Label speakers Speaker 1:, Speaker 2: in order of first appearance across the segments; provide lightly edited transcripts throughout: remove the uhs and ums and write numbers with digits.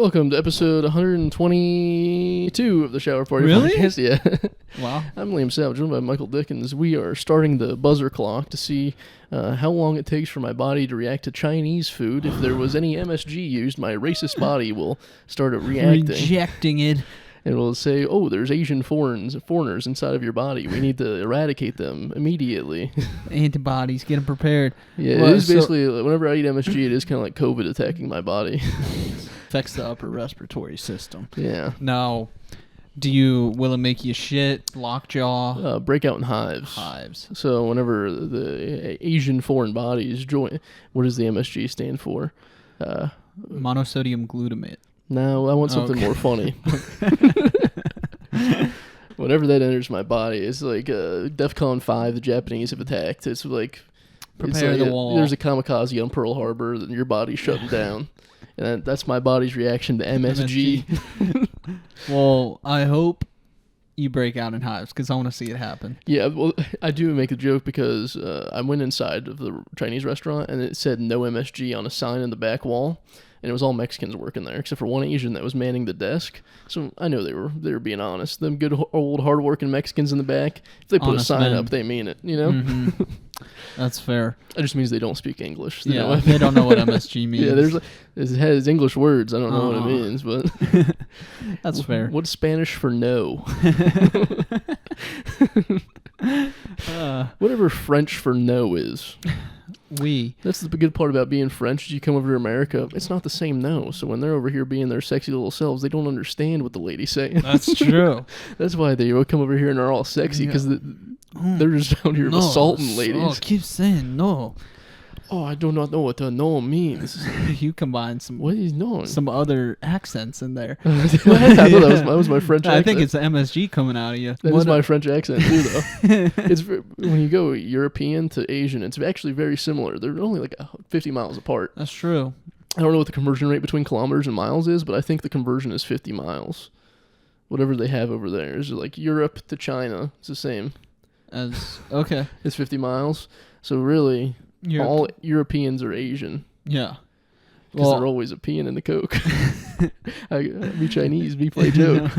Speaker 1: Welcome to episode 122 of the Shower Party Podcast. Yeah.
Speaker 2: Wow.
Speaker 1: I'm Liam Salvage, joined by Michael Dickens. We are starting the buzzer clock to see how long it takes for my body to react to Chinese food. If there was any MSG used, my racist body will start reacting.
Speaker 2: Rejecting it.
Speaker 1: And will say, oh, there's Asian foreigners inside of your body. We need to eradicate them immediately.
Speaker 2: Antibodies, get them prepared.
Speaker 1: Yeah, it is basically, whenever I eat MSG, it is kind of like COVID attacking my body.
Speaker 2: Affects the upper respiratory system.
Speaker 1: Yeah.
Speaker 2: Now, will it make you shit, lockjaw?
Speaker 1: Break out in hives. So whenever the Asian foreign bodies join, what does the MSG stand for?
Speaker 2: Monosodium glutamate.
Speaker 1: No, I want something more funny. Whenever that enters my body, it's like DEFCON 5, the Japanese have attacked. It's like...
Speaker 2: Prepare the wall.
Speaker 1: There's a kamikaze on Pearl Harbor, and your body's shutting down. And that's my body's reaction to MSG.
Speaker 2: Well, I hope you break out in hives, because I want to see it happen.
Speaker 1: Yeah, well, I do make a joke because I went inside of the Chinese restaurant, and it said no MSG on a sign in the back wall. And it was all Mexicans working there, except for one Asian that was manning the desk. So I know they were being honest. Them good old hardworking Mexicans in the back. If they put
Speaker 2: honest
Speaker 1: a sign
Speaker 2: men.
Speaker 1: up, they mean it. You know.
Speaker 2: Mm-hmm. That's fair.
Speaker 1: That just means they don't speak English.
Speaker 2: They don't know what MSG means.
Speaker 1: Yeah, it has English words. I don't know what it means, but
Speaker 2: that's fair.
Speaker 1: What's Spanish for no? Whatever French for no is. That's the good part about being French. You come over to America, it's not the same no. So when they're over here being their sexy little selves, they don't understand what the lady's saying.
Speaker 2: That's true.
Speaker 1: That's why they come over here and are all sexy, because they're just out here assaulting ladies.
Speaker 2: Oh, keep saying no.
Speaker 1: Oh, I do not know what the no means.
Speaker 2: You combine some other accents in there.
Speaker 1: I thought that was my French accent.
Speaker 2: I think it's the MSG coming out of you.
Speaker 1: That is my French accent too, though. It's when you go European to Asian, it's actually very similar. They're only like 50 miles apart.
Speaker 2: That's true.
Speaker 1: I don't know what the conversion rate between kilometers and miles is, but I think the conversion is 50 miles. Whatever they have over there is like Europe to China. It's the same.
Speaker 2: Okay.
Speaker 1: It's 50 miles. So really... all Europeans are Asian.
Speaker 2: Yeah.
Speaker 1: Because they're always a peeing in the Coke. Me Chinese, me play joke.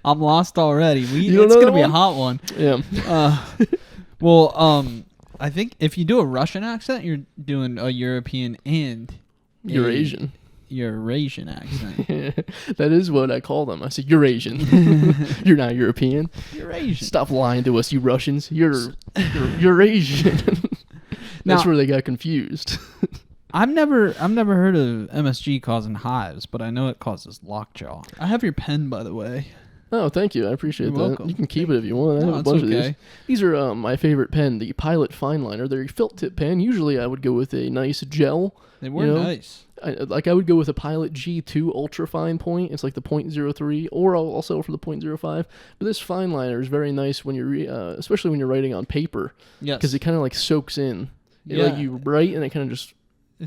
Speaker 2: I'm lost already. It's going to be a hot one.
Speaker 1: Yeah.
Speaker 2: I think if you do a Russian accent, you're doing a European and
Speaker 1: Eurasian.
Speaker 2: Eurasian accent.
Speaker 1: That is what I call them. I say, you're Asian. You're not European.
Speaker 2: You're Asian.
Speaker 1: Stop lying to us, you Russians. You're Asian. That's where they got confused.
Speaker 2: I've never heard of MSG causing hives, but I know it causes lockjaw. I have your pen, by the way.
Speaker 1: Oh, thank you. I appreciate
Speaker 2: You're
Speaker 1: that.
Speaker 2: welcome.
Speaker 1: You can keep it if you want. I have a bunch of these. These are my favorite pen, the Pilot Fine Liner. They're a felt tip pen. Usually I would go with a nice gel.
Speaker 2: They were nice.
Speaker 1: I would go with a Pilot G2 ultra fine point. It's like the 0.03, or I'll sell for the 0.05. But this fine liner is very nice when you're, especially when you're writing on paper.
Speaker 2: Yes.
Speaker 1: Because it kind of like soaks in. Like you write and it kind of just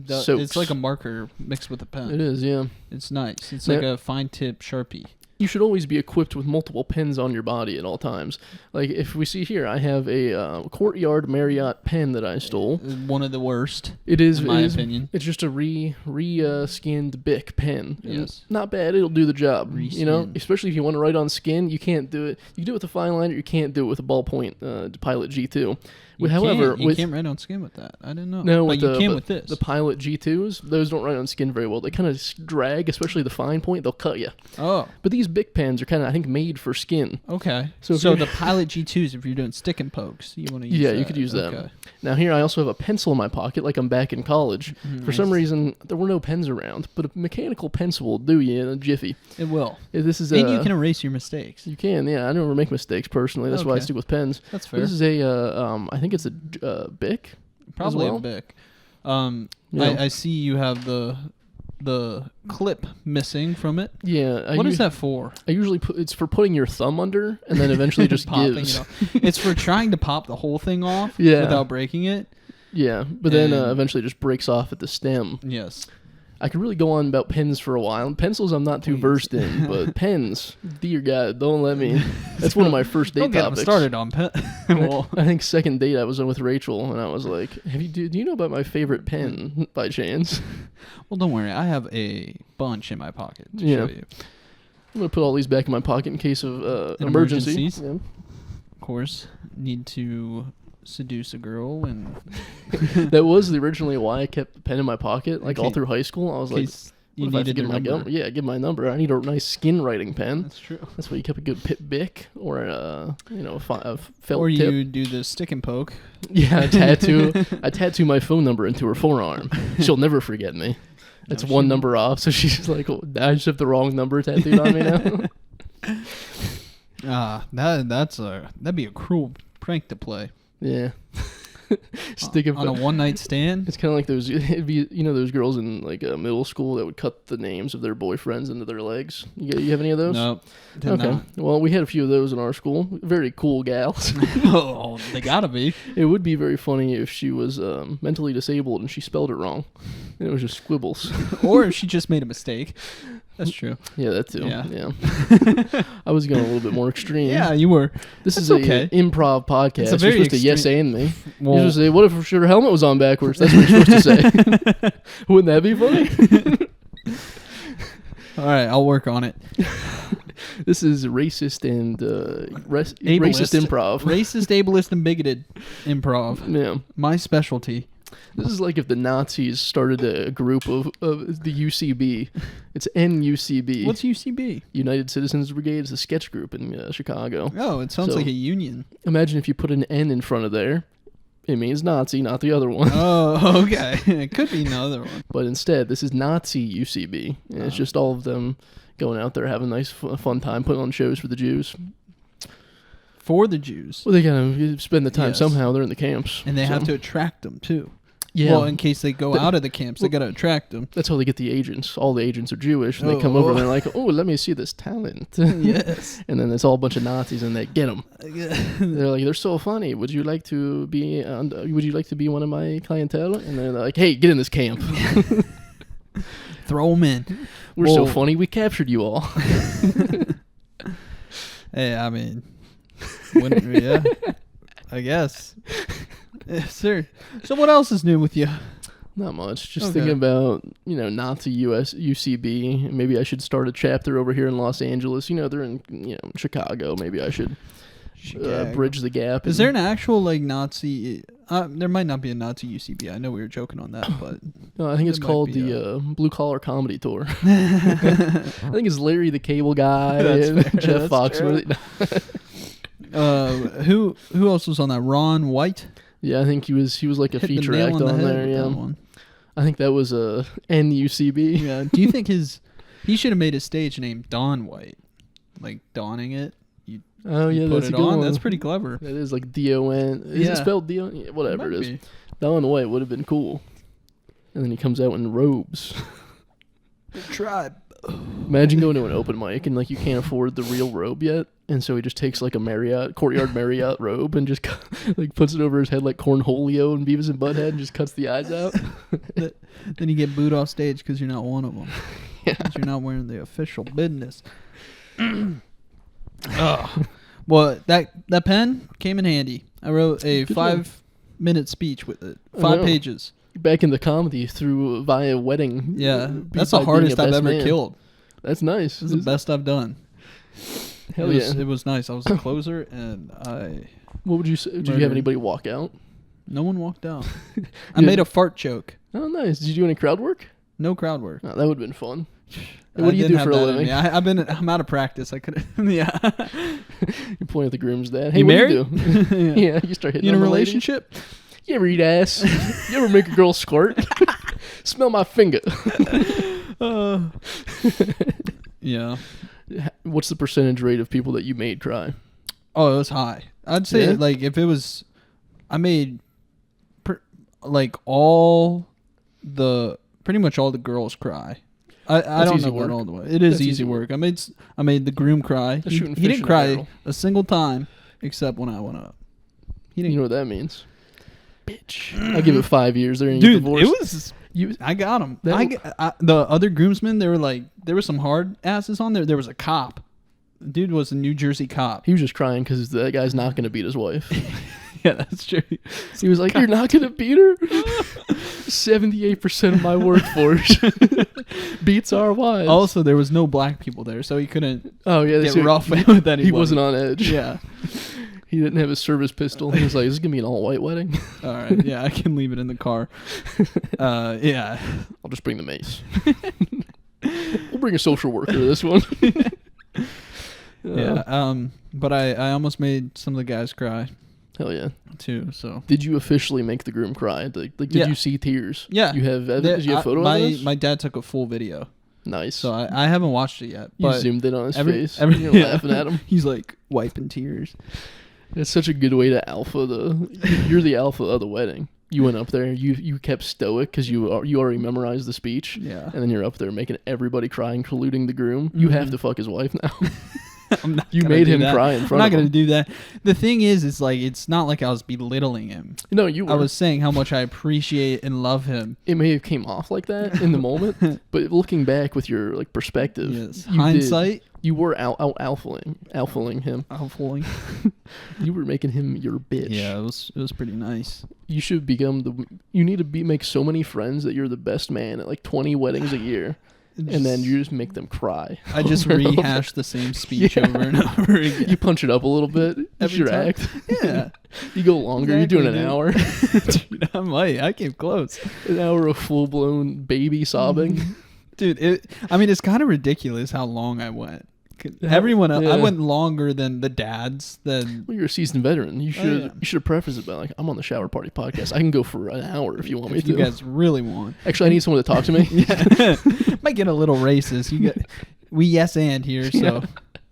Speaker 1: soaks.
Speaker 2: It's like a marker mixed with a pen.
Speaker 1: It is, yeah.
Speaker 2: It's nice. It's like a fine tip Sharpie.
Speaker 1: You should always be equipped with multiple pens on your body at all times. Like, if we see here, I have a Courtyard Marriott pen that I stole.
Speaker 2: One of the worst,
Speaker 1: it is,
Speaker 2: in my opinion.
Speaker 1: It's just a skinned Bic pen.
Speaker 2: Yes.
Speaker 1: Not bad. It'll do the job.
Speaker 2: Re-skinned.
Speaker 1: You know, especially if you want to write on skin, you can't do it. You can do it with a fine liner. You can't do it with a ballpoint Pilot G2.
Speaker 2: You can't write on skin with that. I didn't know.
Speaker 1: No,
Speaker 2: but you can with this.
Speaker 1: The Pilot G2s, those don't write on skin very well. They kind of drag, especially the fine point. They'll cut you.
Speaker 2: Oh.
Speaker 1: But these Bic pens are kind of, I think, made for skin.
Speaker 2: Okay. So the Pilot G2s, if you're doing stick and pokes, you want to use that.
Speaker 1: Yeah, you could use that. Now here I also have a pencil in my pocket, like I'm back in college. For some reason, there were no pens around, but a mechanical pencil will do you in a jiffy.
Speaker 2: It will.
Speaker 1: And
Speaker 2: you can erase your mistakes.
Speaker 1: You can, yeah. I never make mistakes personally. That's why I stick with pens.
Speaker 2: That's fair.
Speaker 1: But this is I think it's a Bic.
Speaker 2: Probably a Bic. I see you have the clip missing from it.
Speaker 1: Yeah.
Speaker 2: What is that for?
Speaker 1: I usually it's for putting your thumb under and then eventually just gives.
Speaker 2: It off. It's for trying to pop the whole thing off without breaking it.
Speaker 1: Yeah, but then eventually it just breaks off at the stem.
Speaker 2: Yes.
Speaker 1: I could really go on about pens for a while. Pencils I'm not too versed in, but pens, dear God, don't let me. That's one of my first date topics.
Speaker 2: Started on pen.
Speaker 1: Well, I think second date I was on with Rachel, and I was like, do you know about my favorite pen by chance?
Speaker 2: Well, don't worry. I have a bunch in my pocket to show you.
Speaker 1: I'm going to put all these back in my pocket in case of emergencies. Yeah.
Speaker 2: Of course, need to seduce a girl, and
Speaker 1: that was originally why I kept the pen in my pocket, like all through high school. I was like,
Speaker 2: you needed your number.
Speaker 1: Give my number. I need a nice skin writing pen.
Speaker 2: That's true.
Speaker 1: That's why you kept a good Bic or a felt
Speaker 2: or
Speaker 1: tip.
Speaker 2: You do the stick and poke.
Speaker 1: Yeah, I tattoo my phone number into her forearm. She'll never forget me. That's one number off, so she's like, I just have the wrong number tattooed on me now.
Speaker 2: That'd be a cruel prank to play.
Speaker 1: Yeah.
Speaker 2: On a one night stand.
Speaker 1: It's kind of like those. It'd be those girls in like middle school that would cut the names of their boyfriends into their legs. You have any of those?
Speaker 2: No.
Speaker 1: Okay.
Speaker 2: Not.
Speaker 1: Well, we had a few of those in our school. Very cool gals.
Speaker 2: Oh, they gotta be.
Speaker 1: It would be very funny if she was mentally disabled and she spelled it wrong. And it was just squibbles.
Speaker 2: Or if she just made a mistake. That's true.
Speaker 1: Yeah, that too. Yeah. I was going a little bit more extreme.
Speaker 2: Yeah, you were.
Speaker 1: This is an improv podcast.
Speaker 2: It's a very
Speaker 1: you're supposed to yes and me.
Speaker 2: Well,
Speaker 1: you're supposed to say, what if her helmet was on backwards? That's what you're supposed to say. Wouldn't that be funny?
Speaker 2: All right, I'll work on it.
Speaker 1: This is racist and racist improv.
Speaker 2: Racist, ableist, and bigoted improv.
Speaker 1: Yeah.
Speaker 2: My specialty.
Speaker 1: This is like if the Nazis started a group of the UCB. It's NUCB.
Speaker 2: What's UCB?
Speaker 1: United Citizens Brigade. It's a sketch group in Chicago.
Speaker 2: Oh, it sounds like a union.
Speaker 1: Imagine if you put an N in front of there. It means Nazi, not the other one.
Speaker 2: Oh, okay. It could be another one.
Speaker 1: But instead, this is Nazi UCB. And it's just all of them going out there having a nice, fun time, putting on shows for the Jews.
Speaker 2: For the Jews?
Speaker 1: Well, they gotta spend the time somehow. They're in the camps.
Speaker 2: And they have to attract them, too.
Speaker 1: Yeah.
Speaker 2: Well, in case they go out of the camps, they got to attract them.
Speaker 1: That's how they get the agents. All the agents are Jewish, and they come over and they're like, "Oh, let me see this talent."
Speaker 2: Yes.
Speaker 1: And then it's all a bunch of Nazis, and they get them. They're like, "They're so funny. Would you like to be? Would you like to be one of my clientele?" And they're like, "Hey, get in this camp.
Speaker 2: Throw them in.
Speaker 1: We're so funny. We captured you all."
Speaker 2: Hey, I mean, yeah, I guess. Yes, sir. So what else is new with you?
Speaker 1: Not much. Just thinking about, Nazi UCB. Maybe I should start a chapter over here in Los Angeles. They're in, Chicago. Maybe I should bridge the gap.
Speaker 2: Is there an actual, Nazi... there might not be a Nazi UCB. I know we were joking on that, but...
Speaker 1: No, I think it's called the Blue Collar Comedy Tour. I think it's Larry the Cable Guy and Jeff Foxworthy.
Speaker 2: Who else was on that? Ron White?
Speaker 1: Yeah, I think he was like a feature act on there. Yeah, I think that was a NUCB.
Speaker 2: Yeah. Do you think he should have made his stage name Don White, like donning it? You put
Speaker 1: that's
Speaker 2: it
Speaker 1: a good
Speaker 2: on.
Speaker 1: one.
Speaker 2: That's pretty clever.
Speaker 1: That is like DON. Is it spelled DON? Yeah, whatever it is.
Speaker 2: Be.
Speaker 1: Don White would have been cool. And then he comes out in robes.
Speaker 2: The tribe.
Speaker 1: Imagine going to an open mic and you can't afford the real robe yet, and so he just takes a Courtyard Marriott robe and just puts it over his head like Cornholio and Beavis and Butthead and just cuts the eyes out.
Speaker 2: Then you get booed off stage because you're not one of them.
Speaker 1: Yeah.
Speaker 2: 'Cause you're not wearing the official business. Well, that pen came in handy. I wrote a 5-minute speech with it. 5 pages.
Speaker 1: Back into comedy via wedding.
Speaker 2: Yeah, that's the hardest I've ever killed.
Speaker 1: That's nice.
Speaker 2: This is the best I've done.
Speaker 1: Hell yeah.
Speaker 2: It was nice. I was the closer, and
Speaker 1: What would you say? Did you have anybody walk out?
Speaker 2: No one walked out. I made a fart joke.
Speaker 1: Oh, nice. Did you do any crowd work?
Speaker 2: No crowd work.
Speaker 1: Oh, that would have been fun. What do you do for a living?
Speaker 2: I'm out of practice. I could. Yeah.
Speaker 1: You're pointing at the groom's dad. Hey,
Speaker 2: you married?
Speaker 1: What do you do? Yeah. You start hitting.
Speaker 2: You in a relationship?
Speaker 1: You ever eat ass? You ever make a girl squirt? Smell my finger.
Speaker 2: Yeah.
Speaker 1: What's the percentage rate of people that you made cry?
Speaker 2: Oh, it was high. I'd say if it was, I made pretty much all the girls cry. I don't know what all the way. It is easy work. I made the groom cry. He didn't cry a single time except when I went up.
Speaker 1: You know what that means? Bitch. I'll give it 5 years. They're gonna
Speaker 2: get
Speaker 1: divorced.
Speaker 2: I got him. The other groomsmen, they were like, there were some hard asses on there. There was a cop. The dude was a New Jersey cop.
Speaker 1: He was just crying because that guy's not going to beat his wife.
Speaker 2: Yeah, that's true.
Speaker 1: He was like, "You're not going to beat her." 78% of my workforce beats our wives.
Speaker 2: Also, there was no black people there, so he couldn't. Get rough with anybody.
Speaker 1: He wasn't on edge.
Speaker 2: Yeah.
Speaker 1: He didn't have his service pistol. He was like, "This is gonna be an all-white wedding."
Speaker 2: All right, yeah, I can leave it in the car. Yeah,
Speaker 1: I'll just bring the mace. We'll bring a social worker to this one.
Speaker 2: Yeah, but I almost made some of the guys cry.
Speaker 1: Hell yeah,
Speaker 2: too. So
Speaker 1: did you officially make the groom cry? Did you see tears?
Speaker 2: Yeah,
Speaker 1: you have evidence? Did you have photo of this?
Speaker 2: My dad took a full video.
Speaker 1: Nice.
Speaker 2: So I haven't watched it yet.
Speaker 1: You
Speaker 2: but
Speaker 1: zoomed in on his face. You're laughing at him.
Speaker 2: He's like wiping tears.
Speaker 1: It's such a good way to alpha you're the alpha of the wedding. You went up there. You kept stoic because you already memorized the speech.
Speaker 2: Yeah.
Speaker 1: And then you're up there making everybody cry, including the groom. You have to fuck his wife now. You made him cry in front of him.
Speaker 2: I'm not going to do that. The thing is like, it's not like I was belittling him.
Speaker 1: No, you were.
Speaker 2: I was saying how much I appreciate and love him.
Speaker 1: It may have came off like that in the moment, but looking back with your like perspective,
Speaker 2: yes. Hindsight,
Speaker 1: you were alphaing him.
Speaker 2: Alphaing.
Speaker 1: You were making him your bitch.
Speaker 2: Yeah, it was pretty nice.
Speaker 1: You should become you need to make so many friends that you're the best man at like 20 weddings a year. And then you just make them cry.
Speaker 2: I just rehash the same speech over and over again.
Speaker 1: You punch it up a little bit. Every your time. Act.
Speaker 2: Yeah.
Speaker 1: You go longer. Exactly, you're doing an hour.
Speaker 2: Dude, I came close.
Speaker 1: An hour of full-blown baby sobbing.
Speaker 2: Dude, it's kind of ridiculous how long I went. Everyone else, I went longer than the dads.
Speaker 1: Well, you're a seasoned veteran. You should have prefaced it by like, I'm on the Shower Party podcast. I can go for an hour if you want me to.
Speaker 2: You guys really want.
Speaker 1: Actually, I need someone to talk to me.
Speaker 2: Yeah. Might get a little racist. We yes and here, so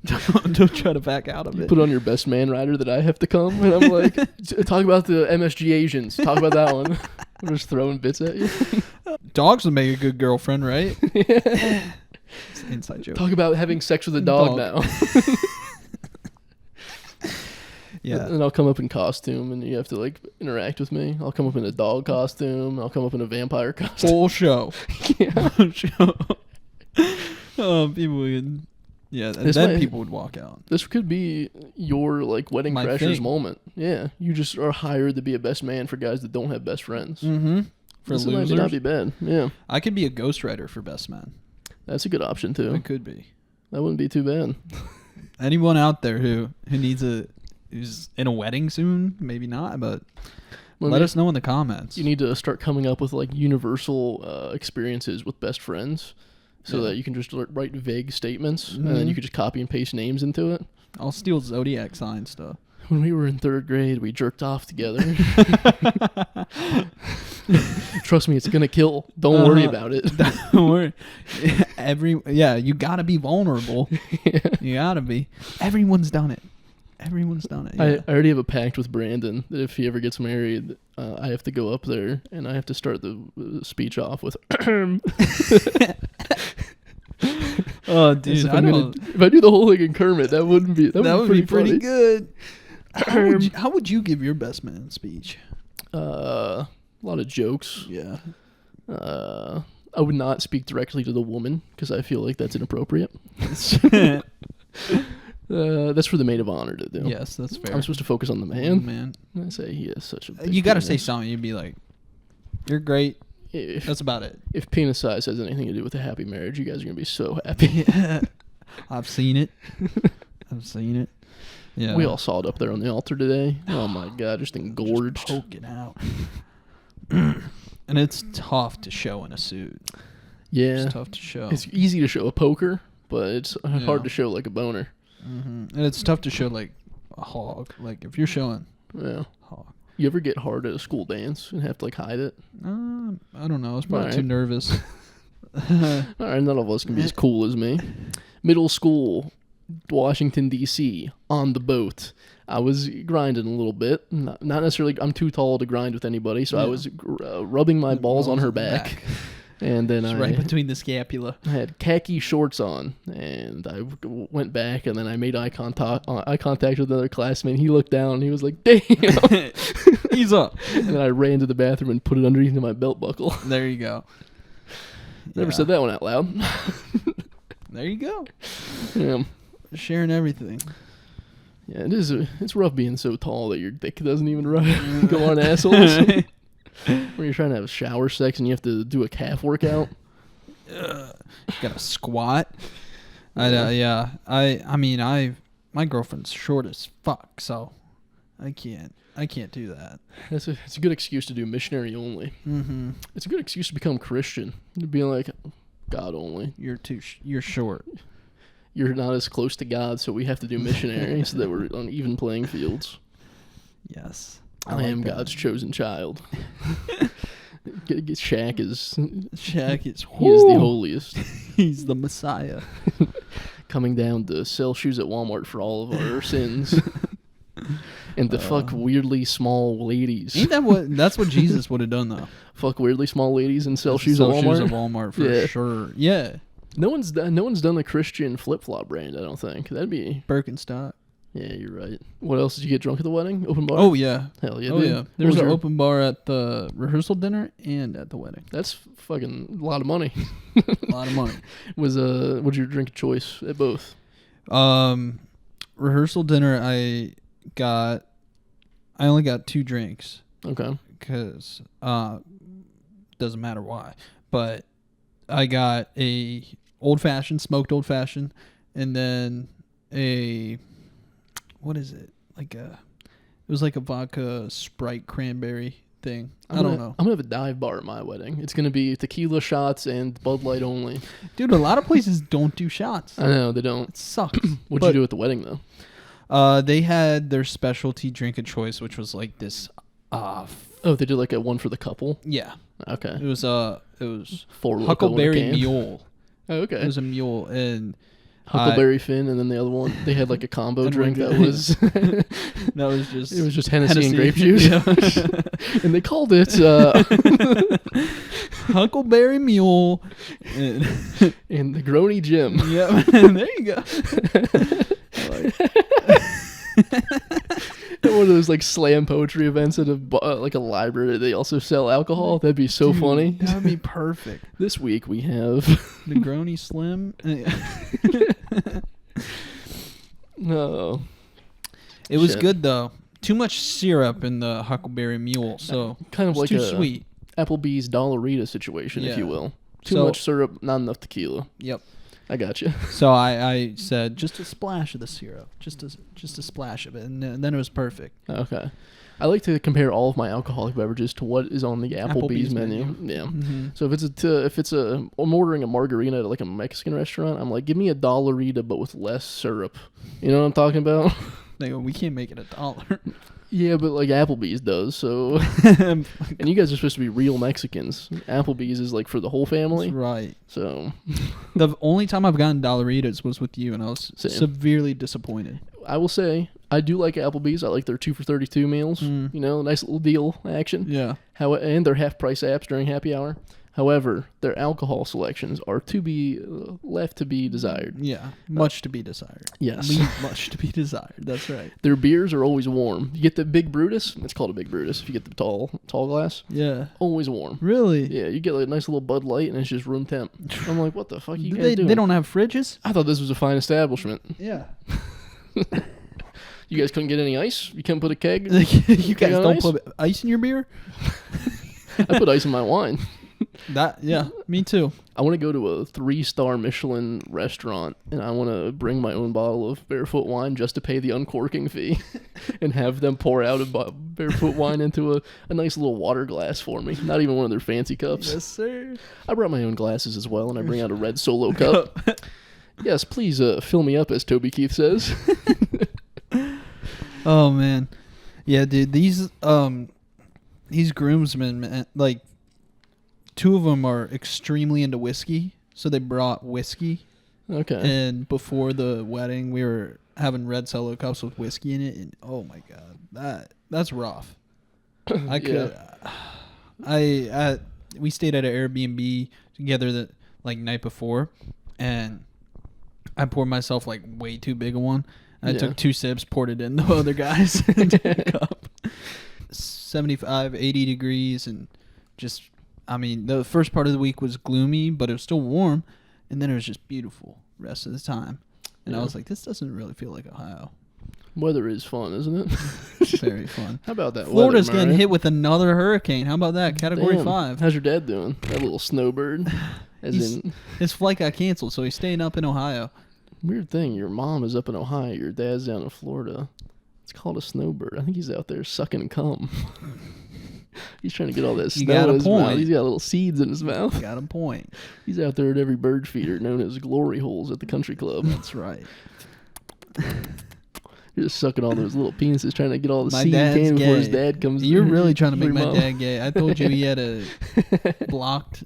Speaker 2: don't try to back out of it.
Speaker 1: Put on your best man rider that I have to come, and I'm like, talk about the MSG Asians. Talk about that one. I'm just throwing bits at you.
Speaker 2: Dogs would make a good girlfriend, right?
Speaker 1: Yeah.
Speaker 2: It's an inside joke.
Speaker 1: Talk about having sex with a dog. Now.
Speaker 2: Yeah.
Speaker 1: And I'll come up in costume, and you have to like interact with me. I'll come up in a dog costume. I'll come up in a vampire costume.
Speaker 2: Full show.
Speaker 1: Yeah.
Speaker 2: Full show. People would. Yeah, then people would walk out.
Speaker 1: This could be your like wedding crashers moment. Yeah, you just are hired to be a best man for guys that don't have best friends.
Speaker 2: Mm-hmm. For
Speaker 1: this
Speaker 2: losers.
Speaker 1: might not be bad. Yeah,
Speaker 2: I could be a ghostwriter for best man.
Speaker 1: That's a good option too.
Speaker 2: It could be.
Speaker 1: That wouldn't be too bad.
Speaker 2: Anyone out there who's in a wedding soon? Maybe not, but let us know in the comments.
Speaker 1: You need to start coming up with like universal experiences with best friends, so that you can just write vague statements, and then you can just copy and paste names into it.
Speaker 2: I'll steal zodiac sign stuff.
Speaker 1: When we were in 3rd grade, we jerked off together. Trust me, it's gonna kill. Don't worry about it.
Speaker 2: Don't worry. You gotta be vulnerable.
Speaker 1: Yeah.
Speaker 2: You gotta be. Everyone's done it. Yeah.
Speaker 1: I already have a pact with Brandon that if he ever gets married, I have to go up there and I have to start the speech off with.
Speaker 2: Oh, dude!
Speaker 1: If I do the whole thing in Kermit, that would be
Speaker 2: pretty good. How would you give your best man speech?
Speaker 1: A lot of jokes.
Speaker 2: Yeah.
Speaker 1: I would not speak directly to the woman because I feel like that's inappropriate. That's for the maid of honor to do.
Speaker 2: Yes, that's fair.
Speaker 1: I'm supposed to focus on the man.
Speaker 2: Man,
Speaker 1: I say he has such a. Big
Speaker 2: you got to
Speaker 1: penis.
Speaker 2: say something. You'd be like, "You're great." That's about it.
Speaker 1: If penis size has anything to do with a happy marriage, you guys are gonna be so happy.
Speaker 2: Yeah. I've seen it. Yeah.
Speaker 1: We all saw it up there on the altar today. Oh my god, just engorged.
Speaker 2: Just poking out. And it's tough to show in a suit.
Speaker 1: Yeah.
Speaker 2: It's tough to show.
Speaker 1: It's easy to show a poker, but it's hard to show like a boner.
Speaker 2: Mm-hmm. And it's tough to show like a hog. Like if you're showing hog.
Speaker 1: You ever get hard at a school dance and have to like hide it?
Speaker 2: I don't know. I was probably too nervous.
Speaker 1: All right, none of us can be as cool as me. Middle school, Washington, D.C., on the boat. I was grinding a little bit. Not necessarily, I'm too tall to grind with anybody, so I was rubbing my balls on her back. And then
Speaker 2: right between the scapula.
Speaker 1: I had khaki shorts on, and I went back, and then I made eye contact with another classmate. He looked down, and he was like, "Damn,
Speaker 2: he's up."
Speaker 1: And then I ran to the bathroom and put it underneath my belt buckle.
Speaker 2: There you go.
Speaker 1: Never said that one out loud.
Speaker 2: There you go.
Speaker 1: Yeah.
Speaker 2: Sharing everything.
Speaker 1: Yeah, it is. It's rough being so tall that your dick doesn't even go on assholes. When you're trying to have shower sex and you have to do a calf workout.
Speaker 2: You gotta squat. My girlfriend's short as fuck, so I can't do that.
Speaker 1: It's a good excuse to do missionary only.
Speaker 2: Mm-hmm.
Speaker 1: It's a good excuse to become Christian. To be like, God only.
Speaker 2: You're short.
Speaker 1: You're not as close to God, so we have to do missionary so that we're on even playing fields.
Speaker 2: Yes.
Speaker 1: I am God's chosen child. Shaq is he is the holiest.
Speaker 2: He's the Messiah.
Speaker 1: Coming down to sell shoes at Walmart for all of our sins. And to fuck weirdly small ladies.
Speaker 2: Ain't that's what Jesus would have done though?
Speaker 1: Fuck weirdly small ladies and sell shoes at Walmart.
Speaker 2: Shoes at Walmart for sure. Yeah.
Speaker 1: No one's done the Christian flip flop brand. I don't think that'd be
Speaker 2: Birkenstock.
Speaker 1: Yeah, you're right. What else did you get drunk at the wedding? Open bar?
Speaker 2: Oh yeah.
Speaker 1: Hell yeah.
Speaker 2: Oh
Speaker 1: dude.
Speaker 2: yeah. There was an open bar at the rehearsal dinner and at the wedding.
Speaker 1: That's fucking a lot of money.
Speaker 2: A lot of money.
Speaker 1: What's your drink of choice at both?
Speaker 2: Rehearsal dinner I only got 2 drinks.
Speaker 1: Okay.
Speaker 2: Because doesn't matter why, but I got a smoked old fashioned, and then what is it? It was like a vodka Sprite cranberry thing. I don't know.
Speaker 1: I'm gonna have a dive bar at my wedding. It's gonna be tequila shots and Bud Light only.
Speaker 2: Dude, a lot of places don't do shots.
Speaker 1: I know they don't.
Speaker 2: It sucks.
Speaker 1: What'd you do at the wedding
Speaker 2: though? They had their specialty drink of choice, which was like this.
Speaker 1: They did like a one for the couple.
Speaker 2: Yeah.
Speaker 1: Okay.
Speaker 2: It was
Speaker 1: Four
Speaker 2: Huckleberry Mule.
Speaker 1: Oh, okay.
Speaker 2: It was a mule and
Speaker 1: Huckleberry Finn, and then the other one they had like a combo drink that was
Speaker 2: just
Speaker 1: Hennessy and grape juice,
Speaker 2: yeah.
Speaker 1: And they called it
Speaker 2: Huckleberry Mule
Speaker 1: and the Grony Jim.
Speaker 2: Yeah, there you go.
Speaker 1: At one of those like slam poetry events at a library, they also sell alcohol. That'd be so funny.
Speaker 2: That would be perfect.
Speaker 1: This week we have
Speaker 2: Negroni Slim.
Speaker 1: No,
Speaker 2: it was good though. Too much syrup in the Huckleberry Mule, so
Speaker 1: kind of like
Speaker 2: too sweet.
Speaker 1: Applebee's Dollarita situation, if you will. Too much syrup, not enough tequila.
Speaker 2: Yep.
Speaker 1: I got you.
Speaker 2: So I said just a splash of the syrup, just a splash of it, and then it was perfect.
Speaker 1: Okay. I like to compare all of my alcoholic beverages to what is on the Applebee's menu. Yeah. Mm-hmm. So if I'm ordering a margarita at like a Mexican restaurant, I'm like, give me a Dollarita but with less syrup. You know what I'm talking about?
Speaker 2: They go, we can't make it $1.
Speaker 1: Yeah, but like Applebee's does, so. And you guys are supposed to be real Mexicans. Applebee's is like for the whole family.
Speaker 2: That's right.
Speaker 1: So.
Speaker 2: The only time I've gotten Dollaritas was with you, and I was severely disappointed.
Speaker 1: I will say, I do like Applebee's. I like their 2 for $32 meals. You know, nice little deal action.
Speaker 2: Yeah.
Speaker 1: And their half price apps during happy hour. However, their alcohol selections are left to be desired.
Speaker 2: Yeah, much to be desired.
Speaker 1: Yes.
Speaker 2: Much to be desired. That's right.
Speaker 1: Their beers are always warm. You get the Big Brutus. It's called a Big Brutus if you get the tall glass.
Speaker 2: Yeah.
Speaker 1: Always warm.
Speaker 2: Really?
Speaker 1: Yeah, you get like a nice little Bud Light and it's just room temp. I'm like, what the fuck are you guys doing?
Speaker 2: They don't have fridges?
Speaker 1: I thought this was a fine establishment.
Speaker 2: Yeah.
Speaker 1: You guys couldn't get any ice? You can't put a keg?
Speaker 2: You guys don't put ice in your beer?
Speaker 1: I put ice in my wine.
Speaker 2: Yeah, me too.
Speaker 1: I want to go to a 3-star Michelin restaurant, and I want to bring my own bottle of Barefoot wine just to pay the uncorking fee and have them pour out a Barefoot wine into a nice little water glass for me. Not even one of their fancy cups.
Speaker 2: Yes, sir.
Speaker 1: I brought my own glasses as well, and I bring out a red Solo cup. Yes, please fill me up, as Toby Keith says.
Speaker 2: Oh, man. Yeah, dude, these groomsmen, man, like, 2 of them are extremely into whiskey, so they brought whiskey.
Speaker 1: Okay.
Speaker 2: And before the wedding, we were having red Solo cups with whiskey in it, and oh my god, that's rough. I we stayed at an Airbnb together the night before, and I poured myself like way too big a one. I took 2 sips, poured it in the other guy's cup. 75, 80 degrees, and just, I mean, the first part of the week was gloomy, but it was still warm, and then it was just beautiful the rest of the time. And I was like, this doesn't really feel like Ohio.
Speaker 1: Weather is fun, isn't it?
Speaker 2: Very fun.
Speaker 1: How about that
Speaker 2: Florida's
Speaker 1: weather,
Speaker 2: getting hit with another hurricane. How about that? Category 5.
Speaker 1: How's your dad doing? That little snowbird.
Speaker 2: His flight got canceled, so he's staying up in Ohio.
Speaker 1: Weird thing. Your mom is up in Ohio. Your dad's down in Florida. It's called a snowbird. I think he's out there sucking cum. He's trying to get all that snow in his mouth. He's got little seeds in his mouth.
Speaker 2: Got a point.
Speaker 1: He's out there at every bird feeder known as glory holes at the country club.
Speaker 2: That's right.
Speaker 1: You're just sucking all those little penises trying to get all the seed can before his dad comes.
Speaker 2: You're really trying to make my dad gay. I told you he had a blocked...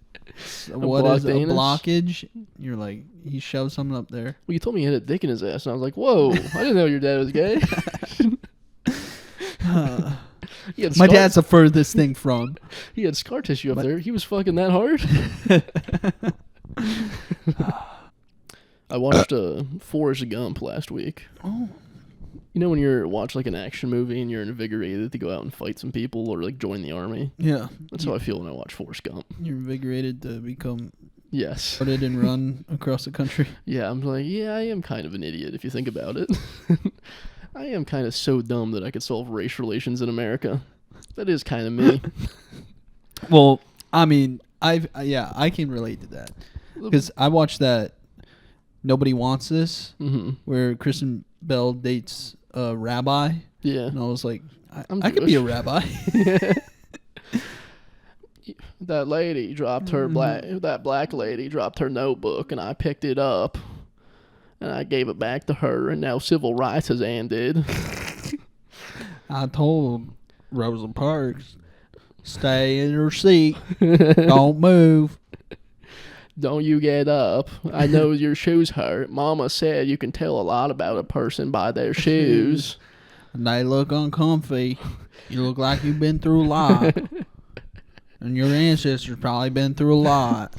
Speaker 2: blockage? You're like, he shoved something up there.
Speaker 1: Well, you told me he had a dick in his ass, and I was like, whoa, I didn't know your dad was gay.
Speaker 2: My dad's the furthest thing from.
Speaker 1: He had scar tissue up there. He was fucking that hard. I watched Forrest Gump last week.
Speaker 2: Oh.
Speaker 1: You know when you watch like an action movie and you're invigorated to go out and fight some people or like join the army?
Speaker 2: Yeah.
Speaker 1: That's how I feel when I watch Forrest Gump.
Speaker 2: You're invigorated to become...
Speaker 1: Yes.
Speaker 2: Started and run across the country.
Speaker 1: Yeah, I'm like, yeah, I am kind of an idiot if you think about it. I am kind of so dumb that I could solve race relations in America. That is kind of me.
Speaker 2: Well, I mean, I can relate to that. Because I watched that Nobody Wants This, where Kristen Bell dates a rabbi. Yeah. And I was like, I could be a rabbi.
Speaker 1: That lady dropped her that black lady dropped her notebook, and I picked it up, and I gave it back to her, and now civil rights has ended.
Speaker 2: I told Rosa Parks, stay in your seat. Don't move.
Speaker 1: Don't you get up. I know your shoes hurt. Mama said you can tell a lot about a person by their shoes.
Speaker 2: And they look uncomfy. You look like you've been through a lot. And your ancestors probably been through a lot.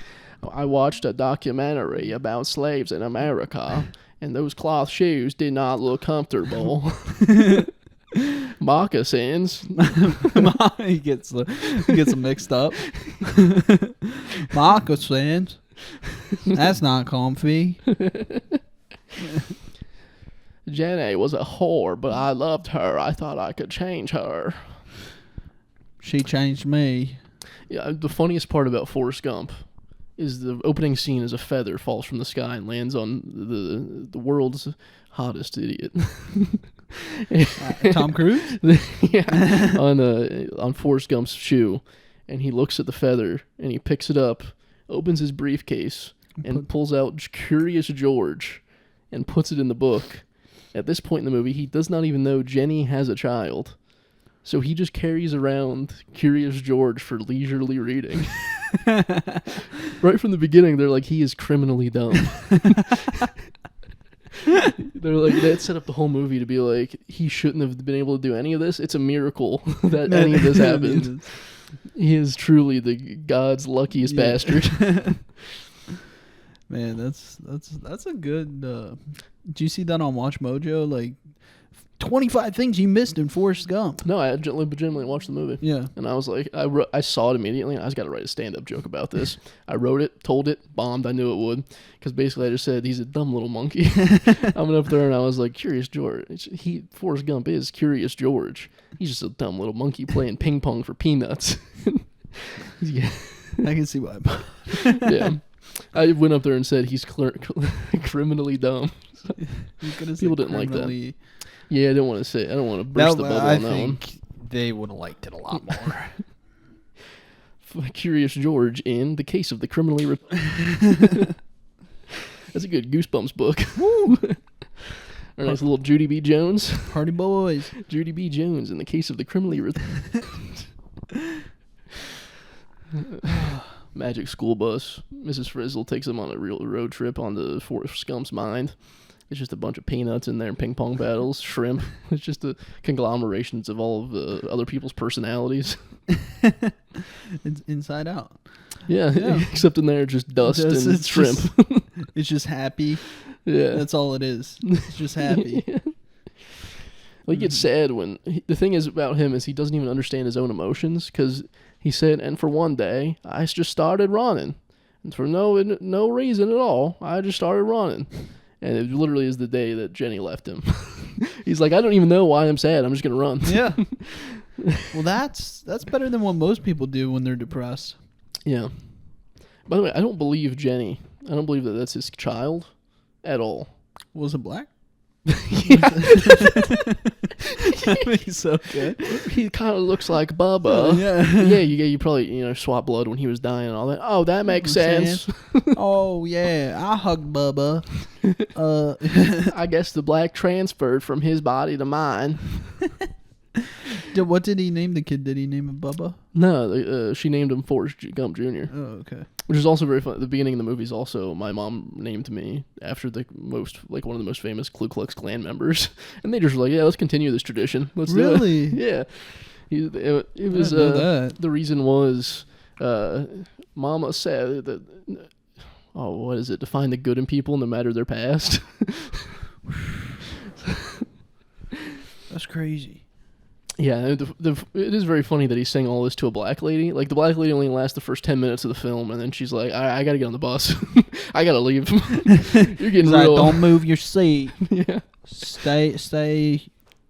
Speaker 1: I watched a documentary about slaves in America, and those cloth shoes did not look comfortable. Moccasins.
Speaker 2: He gets them mixed up. Moccasins. That's not comfy.
Speaker 1: Jenny was a whore, but I loved her. I thought I could change her.
Speaker 2: She changed me.
Speaker 1: Yeah, the funniest part about Forrest Gump is the opening scene is a feather falls from the sky and lands on the world's hottest idiot.
Speaker 2: Tom Cruise?
Speaker 1: Yeah, on Forrest Gump's shoe, and he looks at the feather and he picks it up, opens his briefcase, and pulls out Curious George and puts it in the book. At this point in the movie, he does not even know Jenny has a child. So he just carries around Curious George for leisurely reading. Right from the beginning, they're like, he is criminally dumb. They're like, that set up the whole movie to be like, he shouldn't have been able to do any of this. It's a miracle that any of this happened. He is truly the God's luckiest bastard.
Speaker 2: Man, that's a good... did you see that on Watch Mojo? Like, 25 things you missed in Forrest Gump.
Speaker 1: No, I legitimately watched the movie. Yeah. And I was like, I saw it immediately, and I just got to write a stand-up joke about this. I wrote it, told it, bombed. I knew it would. Because basically I just said, he's a dumb little monkey. I went up there, and I was like, Curious George. Forrest Gump is Curious George. He's just a dumb little monkey playing ping pong for peanuts.
Speaker 2: Yeah. I can see why.
Speaker 1: Yeah. I went up there and said, he's criminally dumb. People didn't like that. Yeah, I don't want to burst the bubble on that one.
Speaker 2: They would have liked it a lot more.
Speaker 1: Curious George in The Case of the Criminally... That's a good Goosebumps book. Woo! Our nice little Judy B. Jones.
Speaker 2: Party boys.
Speaker 1: Judy B. Jones in The Case of the Criminally... Magic School Bus. Mrs. Frizzle takes them on a real road trip onto Forrest Gump's mind. It's just a bunch of peanuts in there and ping pong battles, shrimp. It's just the conglomerations of all of the other people's personalities.
Speaker 2: It's Inside Out.
Speaker 1: Yeah, except in there, just dust and
Speaker 2: it's
Speaker 1: shrimp.
Speaker 2: It's just happy.
Speaker 1: Yeah.
Speaker 2: That's all it is. It's just happy.
Speaker 1: Yeah. Well, he gets sad when... the thing is about him is he doesn't even understand his own emotions, because he said, and for one day, I just started running. And for no reason at all, I just started running. And it literally is the day that Jenny left him. He's like, I don't even know why I'm sad. I'm just going to run.
Speaker 2: Yeah. Well, that's better than what most people do when they're depressed.
Speaker 1: Yeah. By the way, I don't believe Jenny. I don't believe that that's his child at all.
Speaker 2: Was it black?
Speaker 1: Yeah.
Speaker 2: That makes so good.
Speaker 1: He kind of looks like Bubba.
Speaker 2: Yeah.
Speaker 1: You probably swap blood when he was dying and all that. Oh, that makes sense.
Speaker 2: Oh yeah, I hugged Bubba.
Speaker 1: I guess the black transferred from his body to mine.
Speaker 2: What did he name the kid? Did he name him Bubba?
Speaker 1: No, she named him Forrest Gump Jr.
Speaker 2: Oh, okay.
Speaker 1: Which is also very fun. At the beginning of the movie is also my mom named me after one of the most famous Ku Klux Klan members, and they just were like, yeah, let's continue this tradition. Let's
Speaker 2: really?
Speaker 1: do it. Yeah, it was.
Speaker 2: I didn't know that.
Speaker 1: The reason was, Mama said that. Oh, what is it? To find the good in people, no matter their past.
Speaker 2: That's crazy.
Speaker 1: Yeah, it is very funny that he's saying all this to a black lady. Like, the black lady only lasts the first 10 minutes of the film, and then she's like, I gotta get on the bus. I gotta leave. You're getting real.
Speaker 2: Don't move your seat.
Speaker 1: Yeah.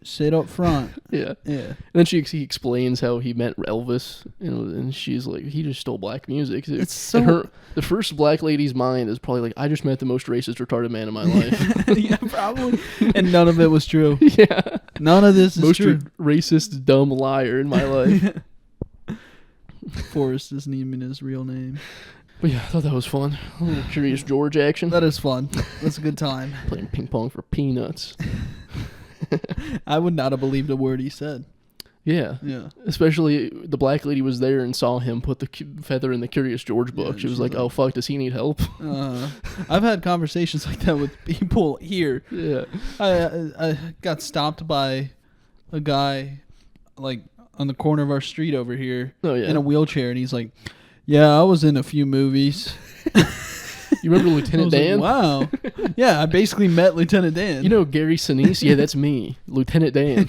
Speaker 2: Sit up front.
Speaker 1: Yeah.
Speaker 2: Yeah.
Speaker 1: And then he explains how he met Elvis, and she's like, he just stole black music.
Speaker 2: It's so...
Speaker 1: the first black lady's mind is probably like, I just met the most racist, retarded man in my life.
Speaker 2: Yeah, probably. And none of it was true.
Speaker 1: Yeah.
Speaker 2: None of this is
Speaker 1: most
Speaker 2: true.
Speaker 1: Racist, dumb liar in my life.
Speaker 2: Forrest isn't even his real name.
Speaker 1: But yeah, I thought that was fun. A little Curious George action.
Speaker 2: That is fun. That's a good time.
Speaker 1: Playing ping pong for peanuts.
Speaker 2: I would not have believed a word he said.
Speaker 1: Yeah.
Speaker 2: Yeah.
Speaker 1: Especially the black lady was there and saw him put the feather in the Curious George book.
Speaker 2: Yeah,
Speaker 1: she was like, oh, fuck, does he need help?
Speaker 2: I've had conversations like that with people here.
Speaker 1: Yeah.
Speaker 2: I got stopped by a guy, like, on the corner of our street over here in a wheelchair, and he's like, yeah, I was in a few movies.
Speaker 1: You remember Lieutenant Dan?
Speaker 2: Like, wow. Yeah, I basically met Lieutenant Dan.
Speaker 1: You know Gary Sinise? Yeah, that's me, Lieutenant Dan.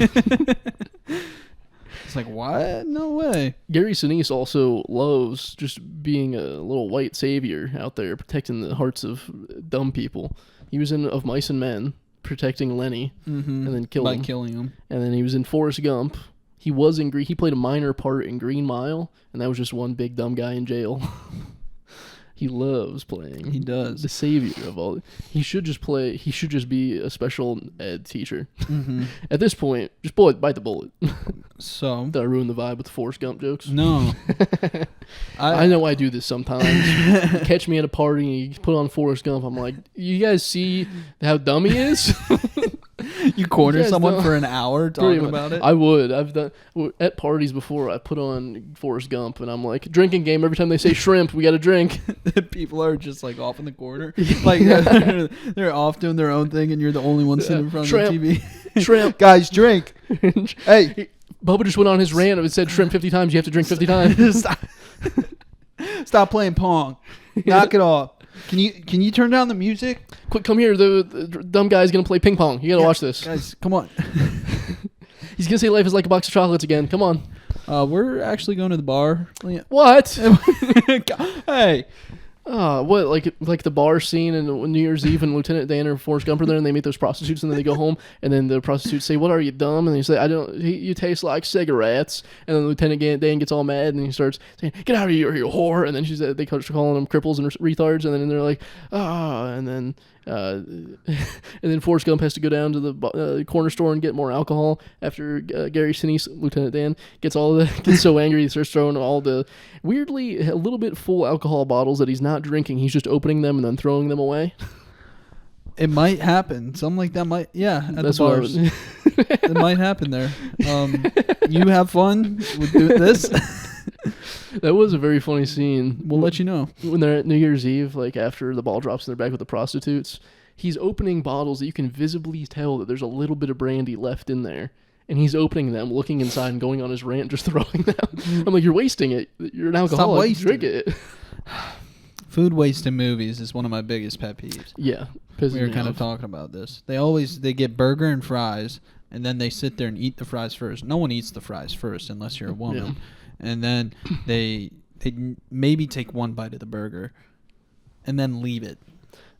Speaker 2: It's like, what? No way.
Speaker 1: Gary Sinise also loves just being a little white savior out there, protecting the hearts of dumb people. He was in Of Mice and Men, protecting Lenny, and then killing
Speaker 2: him.
Speaker 1: And then he was in Forrest Gump. He played a minor part in Green Mile, and that was just one big dumb guy in jail. He loves playing.
Speaker 2: He does.
Speaker 1: The savior of all. He should just be a special ed teacher. Mm-hmm. At this point, just bite the bullet.
Speaker 2: So
Speaker 1: did I ruin the vibe with the Forrest Gump jokes?
Speaker 2: No.
Speaker 1: I know I do this sometimes. You catch me at a party and you put on Forrest Gump. I'm like, you guys see how dumb he is?
Speaker 2: You corner someone for an hour talking about it?
Speaker 1: I would. I've done at parties before. I put on Forrest Gump, and I'm like, drinking game. Every time they say shrimp, we got to drink.
Speaker 2: People are just like off in the corner, like they're off doing their own thing, and you're the only one sitting in front
Speaker 1: shrimp.
Speaker 2: of the TV.
Speaker 1: Shrimp,
Speaker 2: guys, drink. Hey,
Speaker 1: Bubba just went on his rant. It said shrimp 50 times. You have to drink 50 times.
Speaker 2: Stop playing Pong. Knock it off. Can you turn down the music?
Speaker 1: Quick, come here. The dumb guy's gonna play ping pong. You gotta watch this.
Speaker 2: Guys, come on.
Speaker 1: He's gonna say life is like a box of chocolates again. Come on.
Speaker 2: We're actually going to the bar.
Speaker 1: What?
Speaker 2: Hey.
Speaker 1: What, like the bar scene in New Year's Eve and Lieutenant Dan or Forrest Gump are there and they meet those prostitutes and then they go home and then the prostitutes say, what are you, dumb? And they say, you taste like cigarettes. And then Lieutenant Dan gets all mad and he starts saying, get out of here, you whore. And then they start calling them cripples and retards, and then they're like, and then Forrest Gump has to go down to the corner store and get more alcohol after Gary Sinise, Lieutenant Dan, gets so angry he starts throwing all the weirdly a little bit full alcohol bottles that he's not drinking. He's just opening them and then throwing them away.
Speaker 2: It might happen. Something like that might, at
Speaker 1: That's
Speaker 2: the bars. It might happen there. You have fun with this.
Speaker 1: That was a very funny scene.
Speaker 2: We'll let you know.
Speaker 1: When they're at New Year's Eve, like after the ball drops in their bag with the prostitutes, he's opening bottles that you can visibly tell that there's a little bit of brandy left in there. And he's opening them, looking inside and going on his rant, just throwing them. I'm like, you're wasting it. You're an alcoholic. Drink it.
Speaker 2: Food waste in movies is one of my biggest pet peeves.
Speaker 1: Yeah.
Speaker 2: We were kind of talking about this. They get burger and fries, and then they sit there and eat the fries first. No one eats the fries first unless you're a woman. Yeah. And then they maybe take one bite of the burger and then leave it.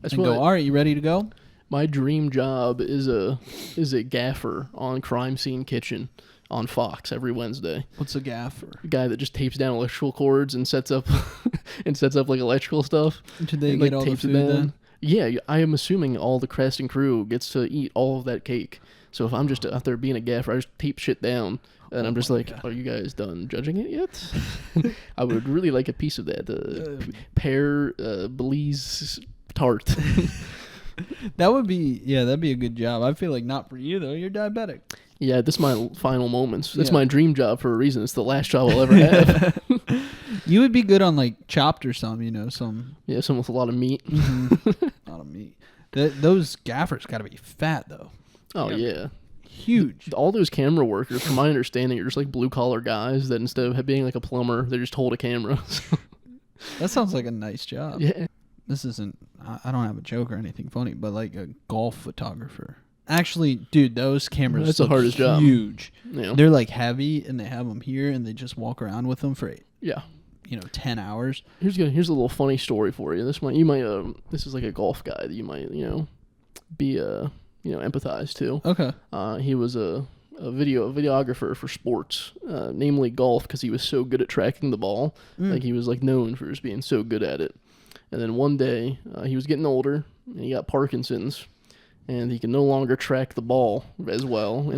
Speaker 2: And go, all right, you ready to go?
Speaker 1: My dream job is a gaffer on Crime Scene Kitchen on Fox every Wednesday.
Speaker 2: What's a gaffer?
Speaker 1: A guy that just tapes down electrical cords and sets up like electrical stuff.
Speaker 2: Did they get all the food then?
Speaker 1: Yeah, I am assuming all the cast and crew gets to eat all of that cake. So if I'm just out there being a gaffer, I just tape shit down, and I'm just like, God. Are you guys done judging it yet? I would really like a piece of that pear Belize tart.
Speaker 2: That'd be a good job. I feel like not for you though. You're diabetic.
Speaker 1: Yeah, this is my final moments. That's my dream job for a reason. It's the last job I'll ever have.
Speaker 2: You would be good on like Chopped or something, some.
Speaker 1: Yeah, some with a lot of meat.
Speaker 2: Mm-hmm. A lot of meat. Those gaffers got to be fat though.
Speaker 1: Oh yeah.
Speaker 2: Huge.
Speaker 1: All those camera workers, from my understanding, are just like blue collar guys that instead of being like a plumber, they just hold a camera.
Speaker 2: That sounds like a nice job.
Speaker 1: Yeah.
Speaker 2: This isn't, I don't have a joke or anything funny, but like a golf photographer. Actually, dude, those cameras
Speaker 1: that's the hardest job.
Speaker 2: Huge.
Speaker 1: Yeah.
Speaker 2: They're like heavy, and they have them here, and they just walk around with them for 10 hours.
Speaker 1: Here's a little funny story for you. This is like a golf guy that you might be empathize to.
Speaker 2: Okay.
Speaker 1: He was a videographer for sports, namely golf, because he was so good at tracking the ball. Like he was like known for just being so good at it. And then one day, he was getting older, and he got Parkinson's, and he can no longer track the ball as well.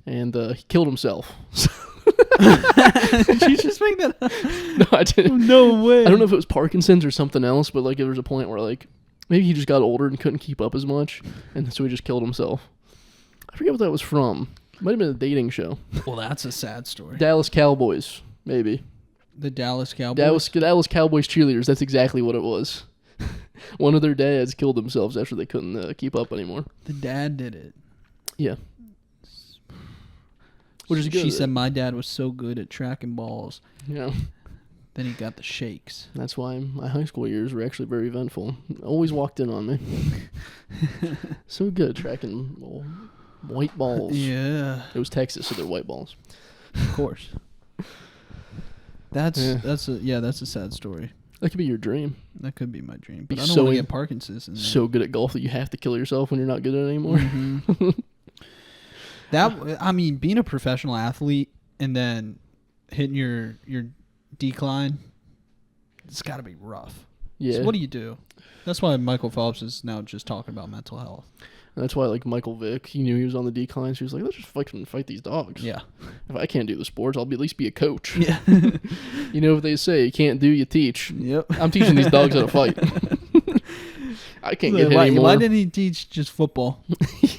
Speaker 1: And he killed himself.
Speaker 2: Did you just make that up?
Speaker 1: No, I didn't.
Speaker 2: No way.
Speaker 1: I don't know if it was Parkinson's or something else, but like there was a point where like maybe he just got older and couldn't keep up as much, and so he just killed himself. I forget what that was from. Might have been a dating show.
Speaker 2: Well, that's a sad story.
Speaker 1: Dallas Cowboys, maybe.
Speaker 2: The Dallas Cowboys?
Speaker 1: Dallas Cowboys cheerleaders. That's exactly what it was. One of their dads killed themselves after they couldn't keep up anymore.
Speaker 2: The dad did it.
Speaker 1: Yeah. Which is good.
Speaker 2: She said my dad was so good at tracking balls.
Speaker 1: Yeah.
Speaker 2: Then he got the shakes.
Speaker 1: That's why my high school years were actually very eventful. Always walked in on me. So good at tracking white balls.
Speaker 2: Yeah.
Speaker 1: It was Texas, so they're white balls.
Speaker 2: Of course. That's a sad story.
Speaker 1: That could be your dream.
Speaker 2: That could be my dream. But I don't want to get Parkinson's.
Speaker 1: So good at golf that you have to kill yourself when you're not good at it anymore.
Speaker 2: Mm-hmm. Being a professional athlete and then hitting your decline, it's got to be rough.
Speaker 1: Yeah.
Speaker 2: So what do you do? That's why Michael Phelps is now just talking about mental health.
Speaker 1: And that's why, like, Michael Vick, he knew he was on the decline, so he was like, let's just fucking fight these dogs.
Speaker 2: Yeah.
Speaker 1: If I can't do the sports, I'll at least be a coach.
Speaker 2: Yeah.
Speaker 1: You know what they say, you can't do, you teach.
Speaker 2: Yep.
Speaker 1: I'm teaching these dogs how to fight. I can't get hit anymore.
Speaker 2: Why didn't he teach just football?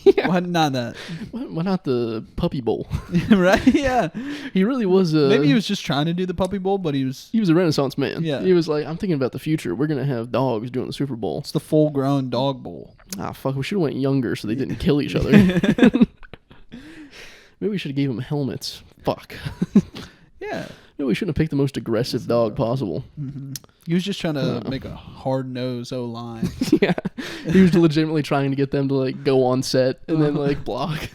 Speaker 2: Yeah. Why not that?
Speaker 1: Why not the puppy bowl?
Speaker 2: Right? Yeah.
Speaker 1: He really was
Speaker 2: maybe he was just trying to do the puppy bowl, but he was
Speaker 1: a Renaissance man.
Speaker 2: Yeah.
Speaker 1: He was like, I'm thinking about the future. We're going to have dogs doing the Super Bowl.
Speaker 2: It's the full-grown dog bowl.
Speaker 1: Ah, fuck. We should have went younger so they didn't kill each other. Maybe we should have gave them helmets. Fuck.
Speaker 2: Yeah.
Speaker 1: Maybe we shouldn't have picked the most aggressive dog possible.
Speaker 2: Mm-hmm. He was just trying to make a hard-nosed O-line.
Speaker 1: Yeah. He was legitimately trying to get them to, like, go on set and then, like, block.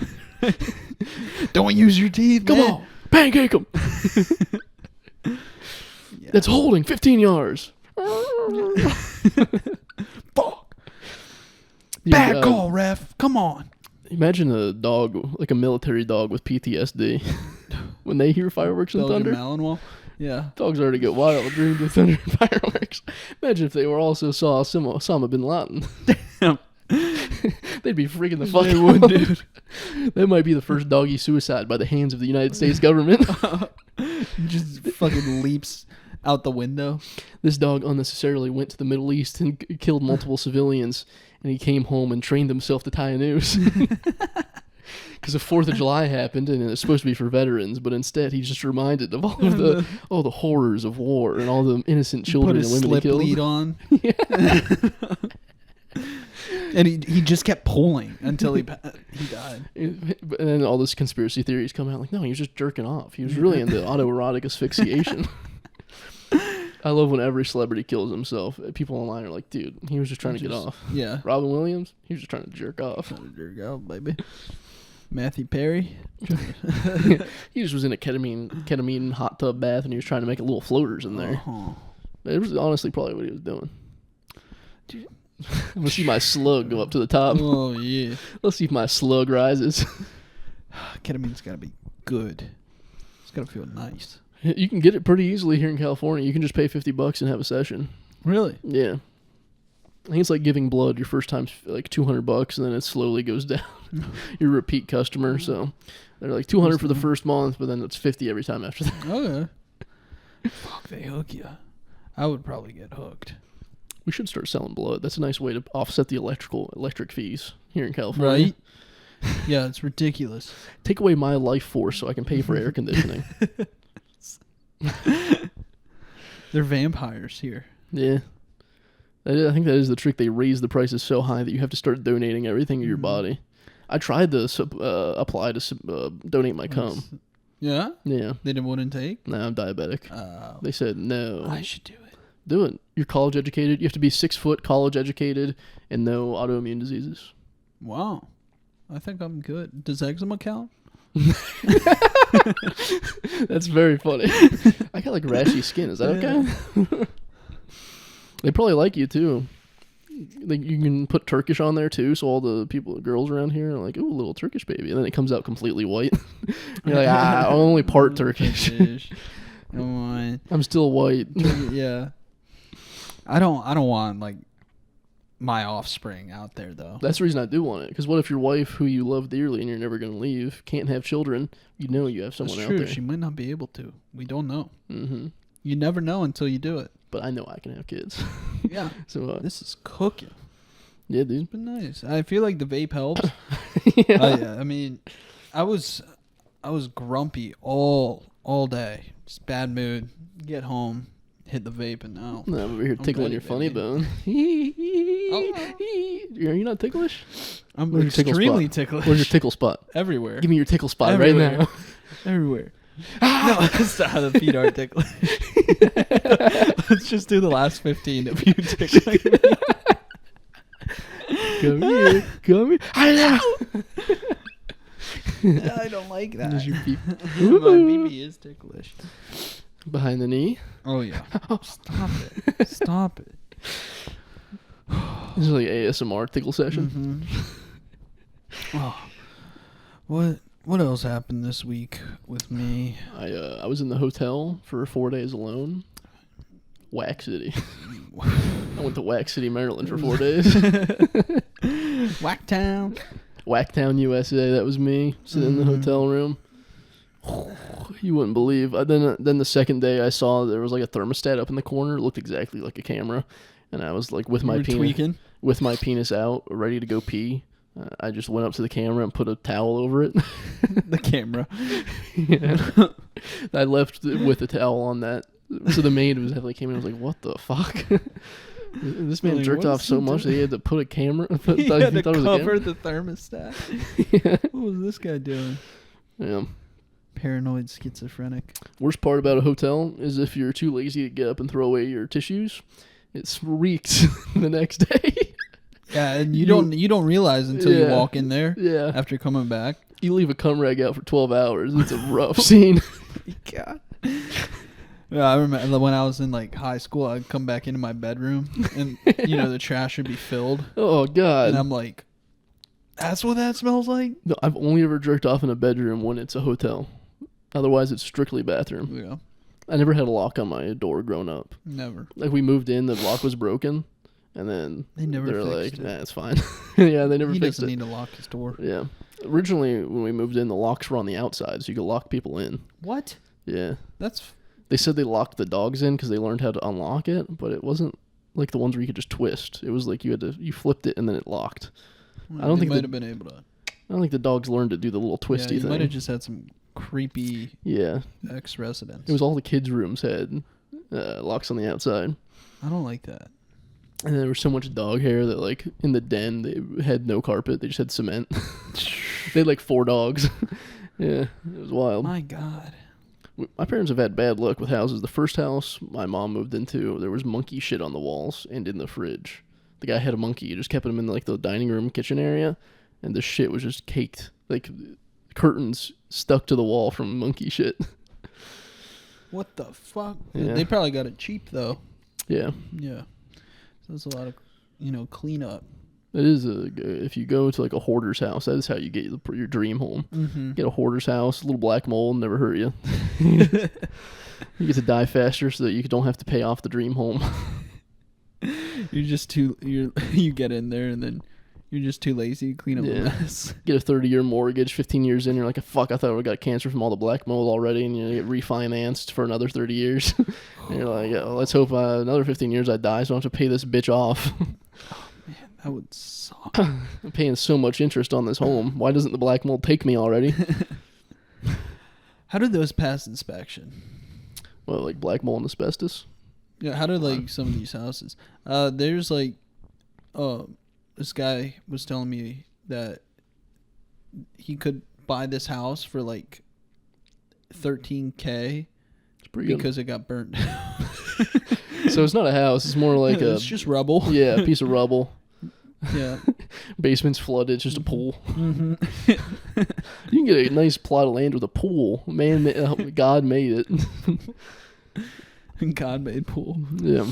Speaker 2: Don't use your teeth,
Speaker 1: Come on. Pancake them. Yeah. That's holding 15 yards.
Speaker 2: Fuck. Bad call, ref. Come on.
Speaker 1: Imagine a dog, like a military dog with PTSD. When they hear fireworks and thunder.
Speaker 2: Malinois? Yeah.
Speaker 1: Dogs already get wild, dreamed of thunder and fireworks. Imagine if they were also saw Osama bin Laden.
Speaker 2: Damn.
Speaker 1: They'd be freaking the fuck out, dude. That might be the first doggy suicide by the hands of the United States government.
Speaker 2: Just fucking leaps out the window.
Speaker 1: This dog unnecessarily went to the Middle East and killed multiple civilians, and he came home and trained himself to tie a noose. Because the 4th of July happened, and it was supposed to be for veterans, but instead he's just reminded of all the horrors of war and all the innocent children and women he killed.
Speaker 2: Put a slip lead on.
Speaker 1: Yeah.
Speaker 2: And he just kept pulling until he died.
Speaker 1: And then all this conspiracy theories come out like, no, he was just jerking off. He was really into autoerotic asphyxiation. I love when every celebrity kills himself. People online are like, dude, he was just trying to get off.
Speaker 2: Yeah.
Speaker 1: Robin Williams, he was just trying to jerk off.
Speaker 2: Trying to jerk off, baby. Matthew Perry.
Speaker 1: He just was in a ketamine hot tub bath, and he was trying to make little floaters in there. It was honestly probably what he was doing. Dude. I'm going to see my slug go up to the top.
Speaker 2: Oh, yeah.
Speaker 1: Let's see if my slug rises.
Speaker 2: Ketamine's got to be good. It's got to feel nice.
Speaker 1: You can get it pretty easily here in California. You can just pay $50 and have a session.
Speaker 2: Really?
Speaker 1: Yeah. I think it's like giving blood. Your first time's like $200, and then it slowly goes down. You're a repeat customer, so they're like $200 for the first month, but then it's $50 every time after that.
Speaker 2: Okay. Fuck, they hook you. I would probably get hooked.
Speaker 1: We should start selling blood. That's a nice way to offset the electric fees here in California.
Speaker 2: Right? Yeah, it's ridiculous.
Speaker 1: Take away my life force so I can pay for air conditioning.
Speaker 2: They're vampires here.
Speaker 1: Yeah. I think that is the trick. They raise the prices so high that you have to start donating everything in your body. I tried to apply to donate my cum.
Speaker 2: Yeah?
Speaker 1: Yeah.
Speaker 2: They wouldn't take?
Speaker 1: No, I'm diabetic. They said no.
Speaker 2: I should do it.
Speaker 1: Do it. You're college educated. You have to be 6 foot, college educated, and no autoimmune diseases.
Speaker 2: Wow. I think I'm good. Does eczema count?
Speaker 1: That's very funny. I got like rashy skin. Is that okay? They probably like you too. Like you can put Turkish on there too, so all the girls around here are like, "Ooh, little Turkish baby," and then it comes out completely white. You're like, I'm only part Turkish.
Speaker 2: Come on.
Speaker 1: I'm still white.
Speaker 2: Yeah. I don't want like my offspring out there though.
Speaker 1: That's the reason I do want it. Because what if your wife, who you love dearly and you're never going to leave, can't have children? You know you have someone out there.
Speaker 2: She might not be able to. We don't know.
Speaker 1: Mm-hmm.
Speaker 2: You never know until you do it.
Speaker 1: But I know I can have kids.
Speaker 2: Yeah.
Speaker 1: So
Speaker 2: this is cooking.
Speaker 1: Yeah, dude.
Speaker 2: It's been nice. I feel like the vape helps.
Speaker 1: Yeah.
Speaker 2: I mean, I was grumpy all day. Just bad mood. Get home. Hit the vape and now
Speaker 1: I'm over here tickling your funny bone. Are you not ticklish?
Speaker 2: I'm extremely ticklish.
Speaker 1: Where's your tickle spot?
Speaker 2: Everywhere.
Speaker 1: Give me your tickle spot
Speaker 2: Everywhere.
Speaker 1: right now.
Speaker 2: Everywhere. No, that's not how the feet are ticklish. Let's just do the last 15 of you tickling me.
Speaker 1: Come here. Come here.
Speaker 2: I don't like that.
Speaker 1: Does your peep?
Speaker 2: My BB is ticklish.
Speaker 1: Behind the knee?
Speaker 2: Oh, yeah. Stop it. Stop it.
Speaker 1: This is like ASMR tickle session.
Speaker 2: Mm-hmm. Oh. What else happened this week with me?
Speaker 1: I was in the hotel for 4 days alone. Wax City. I went to Wax City, Maryland for 4 days.
Speaker 2: Whacktown.
Speaker 1: Whacktown, USA. That was me sitting in the hotel room. You wouldn't believe. Then the second day, I saw there was like a thermostat up in the corner. It looked exactly like a camera, and I was like with my penis out, ready to go pee. I just went up to the camera and put a towel over it.
Speaker 2: The camera.
Speaker 1: Yeah. I left with a towel on that. So the maid definitely came in and was like, "What the fuck?" This man jerked off so much that he had to put a camera.
Speaker 2: He had to cover the thermostat.
Speaker 1: Yeah.
Speaker 2: What was this guy doing?
Speaker 1: Yeah.
Speaker 2: Paranoid schizophrenic.
Speaker 1: Worst part about a hotel is if you're too lazy to get up and throw away your tissues, it reeks the next day.
Speaker 2: Yeah, and you don't realize until you walk in there.
Speaker 1: Yeah.
Speaker 2: After coming back.
Speaker 1: You leave a cum rag out for 12 hours. It's a rough scene.
Speaker 2: God. Yeah, I remember when I was in like high school, I'd come back into my bedroom and the trash would be filled.
Speaker 1: Oh God.
Speaker 2: And I'm like, that's what that smells like?
Speaker 1: No, I've only ever jerked off in a bedroom when it's a hotel. Otherwise, it's strictly bathroom.
Speaker 2: Yeah.
Speaker 1: I never had a lock on my door growing up.
Speaker 2: Never.
Speaker 1: Like we moved in, the lock was broken, and then they're like,
Speaker 2: it.
Speaker 1: "Nah, it's fine." Yeah, they never
Speaker 2: he
Speaker 1: fixed it.
Speaker 2: He doesn't need to lock his door.
Speaker 1: Yeah. Originally, when we moved in, the locks were on the outside, so you could lock people in.
Speaker 2: What?
Speaker 1: Yeah.
Speaker 2: That's.
Speaker 1: They said they locked the dogs in because they learned how to unlock it, but it wasn't like the ones where you could just twist. It was like you flipped it and then it locked.
Speaker 2: Well,
Speaker 1: I don't think
Speaker 2: might have been able to.
Speaker 1: I don't think the dogs learned to do the little twisty
Speaker 2: you
Speaker 1: thing.
Speaker 2: Might have just had some creepy.
Speaker 1: Yeah.
Speaker 2: Ex-residents.
Speaker 1: It was all the kids' rooms had locks on the outside.
Speaker 2: I don't like that.
Speaker 1: And there was so much dog hair that, like, in the den, they had no carpet. They just had cement. They had, like, 4 dogs. Yeah, it was wild.
Speaker 2: My God.
Speaker 1: My parents have had bad luck with houses. The first house my mom moved into, there was monkey shit on the walls and in the fridge. The guy had a monkey. He just kept him in, like, the dining room kitchen area, and the shit was just caked. Like, curtains stuck to the wall from monkey shit.
Speaker 2: What the fuck?
Speaker 1: Yeah.
Speaker 2: They probably got it cheap, though.
Speaker 1: Yeah.
Speaker 2: Yeah. So there's a lot of, cleanup.
Speaker 1: It is if you go to like a hoarder's house, that is how you get your dream home.
Speaker 2: Mm-hmm.
Speaker 1: Get a hoarder's house, a little black mold, never hurt you. You get to die faster so that you don't have to pay off the dream home.
Speaker 2: You get in there and then you're just too lazy to clean up the mess.
Speaker 1: Get a 30-year mortgage, 15 years in, you're like, fuck, I thought we got cancer from all the black mold already, and you get refinanced for another 30 years. And you're like, let's hope another 15 years I die so I don't have to pay this bitch off.
Speaker 2: Oh, man, that would suck.
Speaker 1: I'm paying so much interest on this home. Why doesn't the black mold take me already?
Speaker 2: How did those pass inspection?
Speaker 1: Well, like black mold and asbestos?
Speaker 2: Yeah, how did, like, some of these houses? There's, like, this guy was telling me that he could buy this house for, like, $13K because it got burnt down.
Speaker 1: So it's not a house. It's more like
Speaker 2: it's just rubble.
Speaker 1: Yeah, a piece of rubble.
Speaker 2: Yeah.
Speaker 1: Basement's flooded. It's just a pool.
Speaker 2: Mm-hmm.
Speaker 1: You can get a nice plot of land with a pool. Man, God made it.
Speaker 2: God made pool.
Speaker 1: Yeah.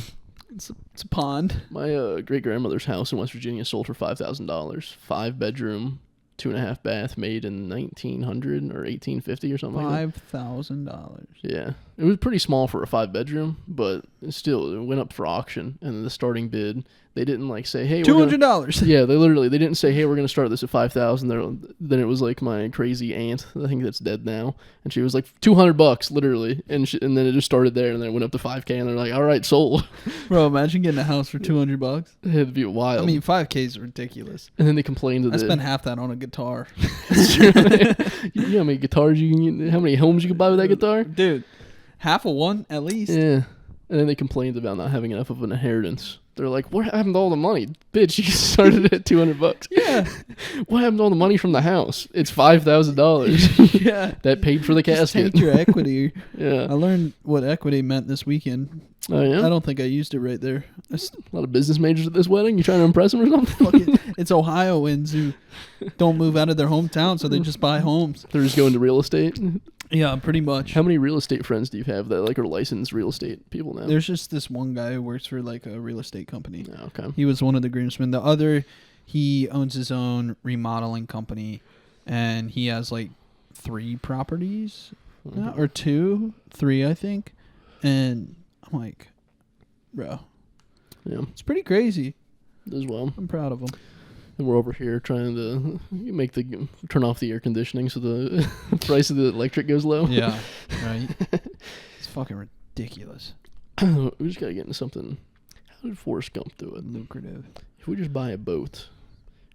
Speaker 2: It's a pond.
Speaker 1: My great-grandmother's house in West Virginia sold for $5,000. 5-bedroom, 2.5 bath, made in 1900 or 1850 or something like that.
Speaker 2: $5,000.
Speaker 1: Yeah. It was pretty small for a 5-bedroom, but still, it went up for auction. And the starting bid, they didn't like say, hey,
Speaker 2: $200.
Speaker 1: Yeah, they didn't say, hey, we're going to start this at $5,000. Then it was like my crazy aunt, I think that's dead now, and she was like $200, literally, and then it just started there, and then it went up to $5K, and they're like, all right, sold.
Speaker 2: Bro, imagine getting a house for $200.
Speaker 1: It'd be wild.
Speaker 2: I mean, $5K is ridiculous.
Speaker 1: And then they complained that
Speaker 2: I spent half that on a guitar.
Speaker 1: That's true. You know how many guitars how many homes you could buy with that guitar?
Speaker 2: Dude, half of one at least.
Speaker 1: Yeah. And then they complained about not having enough of an inheritance. They're like, what happened to all the money? Bitch, you started at $200.
Speaker 2: Yeah.
Speaker 1: What happened to all the money from the house? It's $5,000.
Speaker 2: Yeah.
Speaker 1: That paid for the
Speaker 2: Just
Speaker 1: casket.
Speaker 2: take your equity.
Speaker 1: Yeah.
Speaker 2: I learned what equity meant this weekend.
Speaker 1: Oh, yeah?
Speaker 2: I don't think I used it right there.
Speaker 1: A lot of business majors at this wedding? You trying to impress them or something?
Speaker 2: It's Ohioans who don't move out of their hometown, so they just buy homes.
Speaker 1: They're just going to real estate?
Speaker 2: Yeah, pretty much.
Speaker 1: How many real estate friends do you have that like are licensed real estate people now?
Speaker 2: There's just this one guy who works for like a real estate company.
Speaker 1: Oh, okay.
Speaker 2: He was one of the groomsmen. The other, he owns his own remodeling company, and he has like 3 properties, or 3, I think. And I'm like, bro,
Speaker 1: yeah,
Speaker 2: it's pretty crazy.
Speaker 1: As well.
Speaker 2: I'm proud of him.
Speaker 1: And we're over here trying to turn off the air conditioning so the price of the electric goes low.
Speaker 2: Yeah, right. It's fucking ridiculous.
Speaker 1: We just gotta get into something. How did Forrest Gump do it?
Speaker 2: Lucrative.
Speaker 1: If we just buy a boat,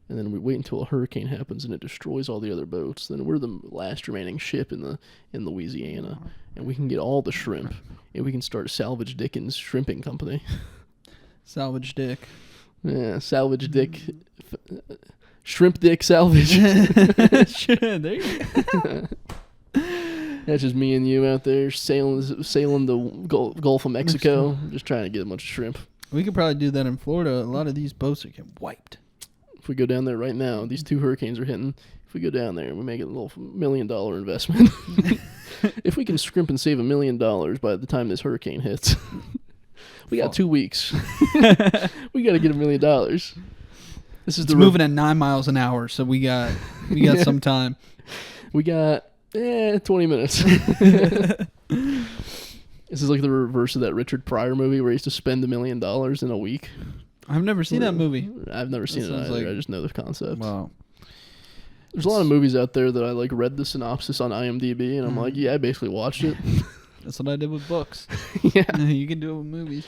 Speaker 1: and then we wait until a hurricane happens and it destroys all the other boats, then we're the last remaining ship in Louisiana, and we can get all the shrimp, and we can start Salvage Dickens shrimping company.
Speaker 2: Salvage Dick.
Speaker 1: Yeah, Salvage Dick. Shrimp Dick Salvage.
Speaker 2: There you go.
Speaker 1: That's just me and you out there sailing the Gulf of Mexico, just trying to get a bunch of shrimp.
Speaker 2: We could probably do that in Florida. A lot of these boats are getting wiped.
Speaker 1: If we go down there right now, these 2 hurricanes are hitting. If we go down there and we make a little $1 million investment, if we can scrimp and save $1 million by the time this hurricane hits, we got 2 weeks. We got to get $1 million. This is
Speaker 2: moving at 9 miles an hour, so we got some time.
Speaker 1: We got 20 minutes. This is like the reverse of that Richard Pryor movie where he used to spend $1 million in a week.
Speaker 2: I've never seen that movie.
Speaker 1: I've never seen it either.
Speaker 2: Like,
Speaker 1: I just know the concept.
Speaker 2: Wow.
Speaker 1: There's a lot of movies out there that I like read the synopsis on IMDb and I'm like, yeah, I basically watched it.
Speaker 2: That's what I did with books.
Speaker 1: Yeah.
Speaker 2: You can do it with movies.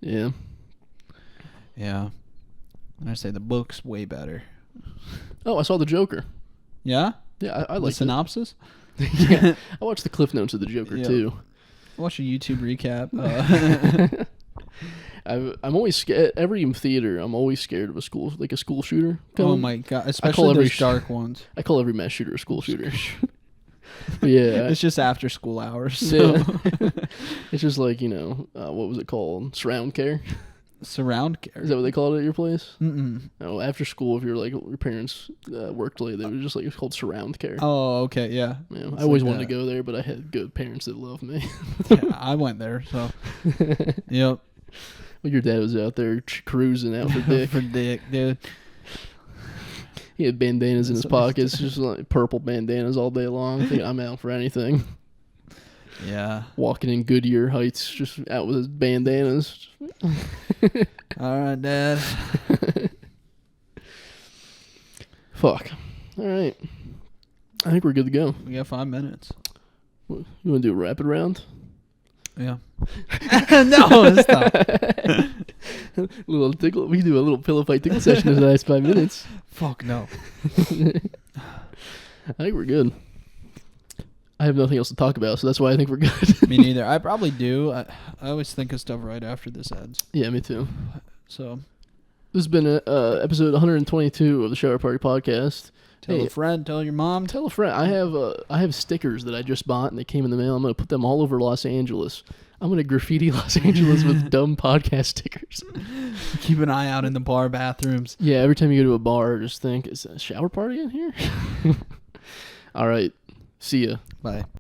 Speaker 1: Yeah.
Speaker 2: Yeah. And I say the book's way better.
Speaker 1: Oh, I saw The Joker.
Speaker 2: Yeah?
Speaker 1: Yeah, I
Speaker 2: like
Speaker 1: like
Speaker 2: synopsis?
Speaker 1: Yeah. I watched the Cliff Notes of The Joker too.
Speaker 2: I watched a YouTube recap.
Speaker 1: I'm always scared. Every theater, I'm always scared of a school shooter.
Speaker 2: Oh my god! Especially those dark ones.
Speaker 1: I call every mass shooter a school shooter. But yeah,
Speaker 2: it's just after school hours. So.
Speaker 1: Yeah. It's just like what was it called? Surround care.
Speaker 2: Surround care.
Speaker 1: Is that what they called it at your place?
Speaker 2: Mm-mm.
Speaker 1: Oh, after school, if you're like your parents worked late, they were just like it's called surround care.
Speaker 2: Oh, okay, yeah.
Speaker 1: I always wanted to go there, but I had good parents that loved me.
Speaker 2: Yeah, I went there, so. Yep.
Speaker 1: Well, your dad was out there cruising out for dick.
Speaker 2: For dick, dude.
Speaker 1: He had bandanas in his pockets, just like purple bandanas all day long. Thinking, I'm out for anything.
Speaker 2: Yeah.
Speaker 1: Walking in Goodyear Heights, just out with his bandanas.
Speaker 2: All right, Dad.
Speaker 1: Fuck. All right. I think we're good to go.
Speaker 2: We got 5 minutes.
Speaker 1: You want to do a rapid round?
Speaker 2: Yeah. No, stop.
Speaker 1: Little tickle. We can do a little pillow fight tickle session in the next 5 minutes.
Speaker 2: Fuck no.
Speaker 1: I think we're good. I have nothing else to talk about, so that's why I think we're good.
Speaker 2: Me neither. I probably do. I always think of stuff right after this ends.
Speaker 1: Yeah, me too.
Speaker 2: So
Speaker 1: this has been episode 122 of the Shower Party Podcast.
Speaker 2: Tell a friend, tell your mom.
Speaker 1: Tell a friend. I have stickers that I just bought and they came in the mail. I'm going to put them all over Los Angeles. I'm going to graffiti Los Angeles with dumb podcast stickers.
Speaker 2: Keep an eye out in the bar bathrooms.
Speaker 1: Yeah, every time you go to a bar, just think, is there a shower party in here? All right. See ya.
Speaker 2: Bye.